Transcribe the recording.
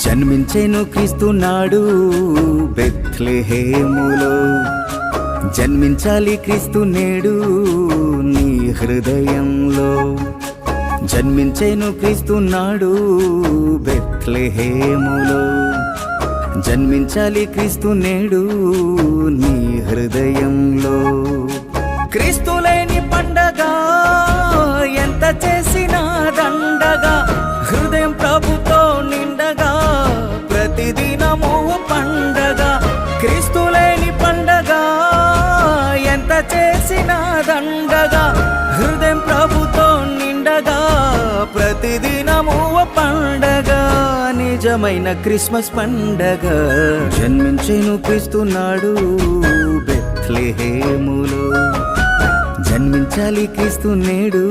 జన్మించెను క్రీస్తు నాడు బెత్లెహేములో. జన్మించాలి క్రీస్తు నేడు నీ హృదయంలో. జన్మించెను క్రీస్తు నాడు బెత్లెహేములో. జన్మించాలి క్రీస్తు నేడు నీ హృదయంలో. క్రీస్తు లేని పండగ ఎంత చేసినా దండగా, హృదయం ప్రభుతో నిండగా ప్రతిదినము పండగ. క్రీస్తు లేని పండగ ఎంత చేసినా దండగా, హృదయం ప్రభుతో నిండగా ప్రతిదినము పండగ. నిజమైన క్రిస్మస్ పండగ. జన్మించెను క్రీస్తు నాడు బెత్లెహేములో. జన్మించాలి క్రీస్తు నేడు